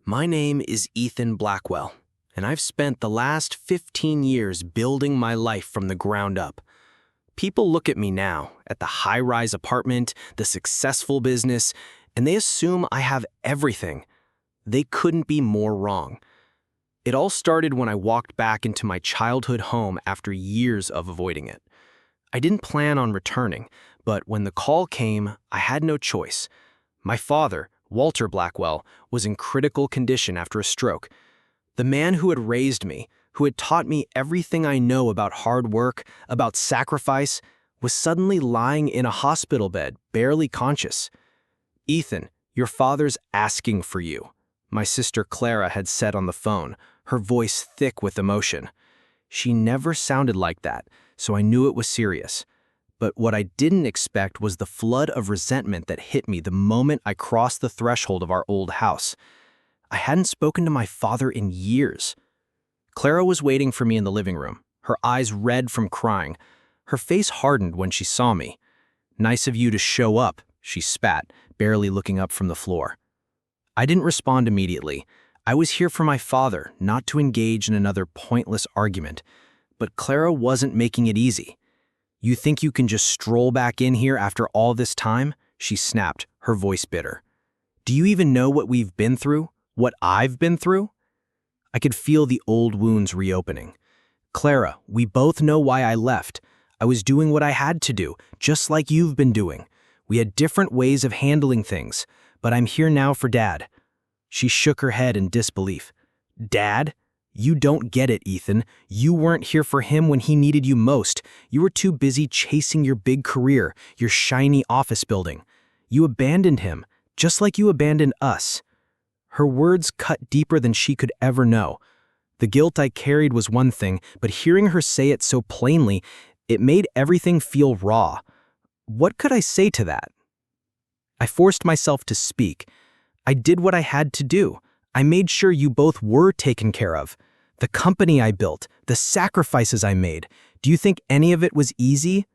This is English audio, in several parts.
My name is Ethan Blackwell, and I've spent the last 15 years building my life from the ground up. People look at me now, at the high-rise apartment, the successful business, and they assume I have everything. They couldn't be more wrong. It all started when I walked back into my childhood home after years of avoiding it. I didn't plan on returning, but when the call came, I had no choice. My father, Walter Blackwell, was in critical condition after a stroke. The man who had raised me, who had taught me everything I know about hard work, about sacrifice, was suddenly lying in a hospital bed, barely conscious. "Ethan, your father's asking for you," my sister Clara had said on the phone, her voice thick with emotion. She never sounded like that, so I knew it was serious. But what I didn't expect was the flood of resentment that hit me the moment I crossed the threshold of our old house. I hadn't spoken to my father in years. Clara was waiting for me in the living room, her eyes red from crying. Her face hardened when she saw me. "Nice of you to show up," she spat, barely looking up from the floor. I didn't respond immediately. I was here for my father, not to engage in another pointless argument. But Clara wasn't making it easy. "You think you can just stroll back in here after all this time?" she snapped, her voice bitter. "Do you even know what we've been through? What I've been through?" I could feel the old wounds reopening. "Clara, we both know why I left. I was doing what I had to do, just like you've been doing. We had different ways of handling things, but I'm here now for Dad." She shook her head in disbelief. "Dad? You don't get it, Ethan. You weren't here for him when he needed you most. You were too busy chasing your big career, your shiny office building. You abandoned him, just like you abandoned us." Her words cut deeper than she could ever know. The guilt I carried was one thing, but hearing her say it so plainly, it made everything feel raw. What could I say to that? I forced myself to speak. "I did what I had to do. I made sure you both were taken care of. The company I built, the sacrifices I made. Do you think any of it was easy?"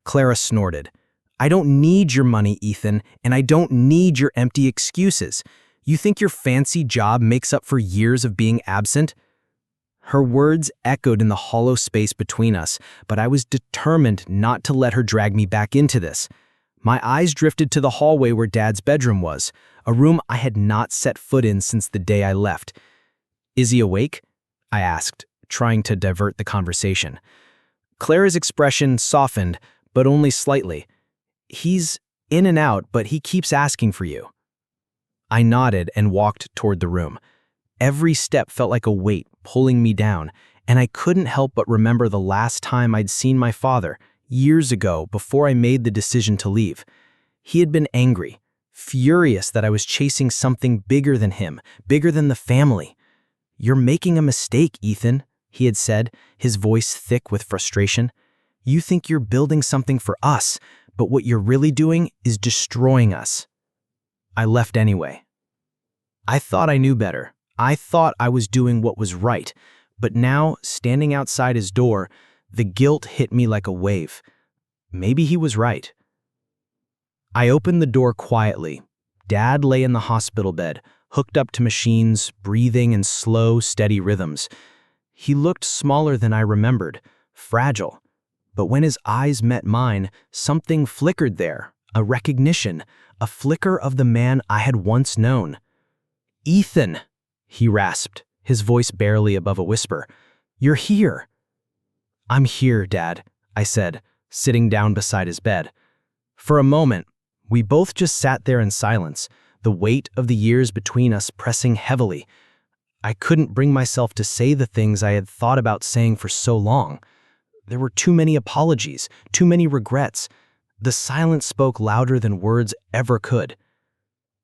Clara snorted. "I don't need your money, Ethan, and I don't need your empty excuses. You think your fancy job makes up for years of being absent?" Her words echoed in the hollow space between us, but I was determined not to let her drag me back into this. My eyes drifted to the hallway where Dad's bedroom was, a room I had not set foot in since the day I left. "Is he awake?" I asked, trying to divert the conversation. Clara's expression softened, but only slightly. "He's in and out, but he keeps asking for you." I nodded and walked toward the room. Every step felt like a weight pulling me down, and I couldn't help but remember the last time I'd seen my father, years ago, before I made the decision to leave. He had been angry, furious that I was chasing something bigger than him, bigger than the family. "You're making a mistake, Ethan," he had said, his voice thick with frustration. "You think you're building something for us, but what you're really doing is destroying us." I left anyway. I thought I knew better. I thought I was doing what was right, but now, standing outside his door, the guilt hit me like a wave. Maybe he was right. I opened the door quietly. Dad lay in the hospital bed, hooked up to machines, breathing in slow, steady rhythms. He looked smaller than I remembered, fragile. But when his eyes met mine, something flickered there, a recognition, a flicker of the man I had once known. "Ethan," he rasped, his voice barely above a whisper. "You're here." "I'm here, Dad," I said, sitting down beside his bed. For a moment, we both just sat there in silence, the weight of the years between us pressing heavily. I couldn't bring myself to say the things I had thought about saying for so long. There were too many apologies, too many regrets. The silence spoke louder than words ever could.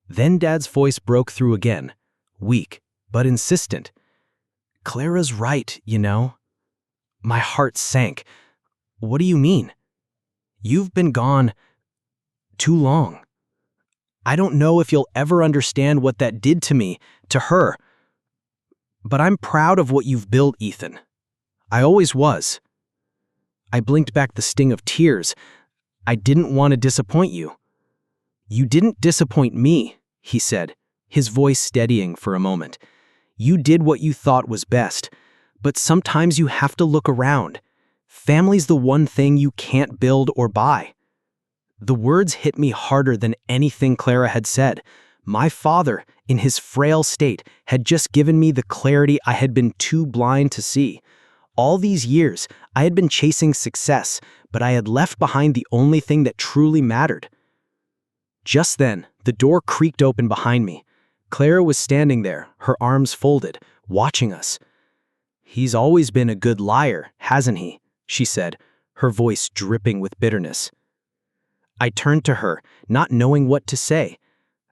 Then Dad's voice broke through again, weak, but insistent. "Clara's right, you know." My heart sank. "What do you mean?" "You've been gone too long. I don't know if you'll ever understand what that did to me, to her. But I'm proud of what you've built, Ethan. I always was." I blinked back the sting of tears. "I didn't want to disappoint you." "You didn't disappoint me," he said, his voice steadying for a moment. "You did what you thought was best, but sometimes you have to look around. Family's the one thing you can't build or buy." The words hit me harder than anything Clara had said. My father, in his frail state, had just given me the clarity I had been too blind to see. All these years, I had been chasing success, but I had left behind the only thing that truly mattered. Just then, the door creaked open behind me. Clara was standing there, her arms folded, watching us. "He's always been a good liar, hasn't he?" she said, her voice dripping with bitterness. I turned to her, not knowing what to say.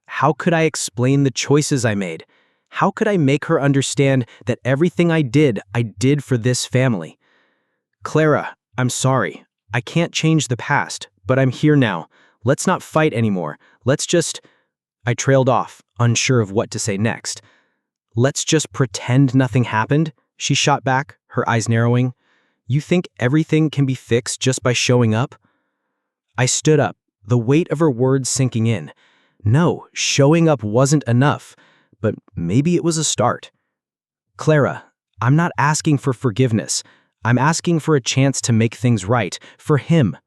How could I explain the choices I made? How could I make her understand that everything I did for this family? "Clara, I'm sorry. I can't change the past, but I'm here now. Let's not fight anymore. Let's just—" I trailed off, unsure of what to say next. "Let's just pretend nothing happened?" she shot back, her eyes narrowing. "You think everything can be fixed just by showing up?" I stood up, the weight of her words sinking in. No, showing up wasn't enough, but maybe it was a start. "Clara, I'm not asking for forgiveness. I'm asking for a chance to make things right, for him,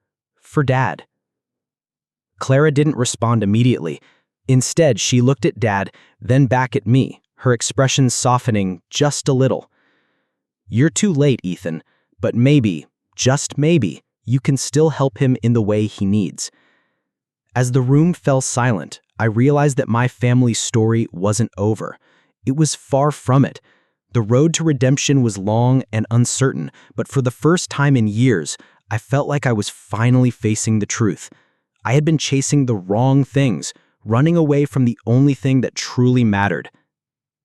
for Dad." Clara didn't respond immediately. Instead, she looked at Dad, then back at me, her expression softening just a little. "You're too late, Ethan, but maybe, just maybe, you can still help him in the way he needs." As the room fell silent, I realized that my family's story wasn't over. It was far from it. The road to redemption was long and uncertain, but for the first time in years, I felt like I was finally facing the truth. I had been chasing the wrong things, running away from the only thing that truly mattered.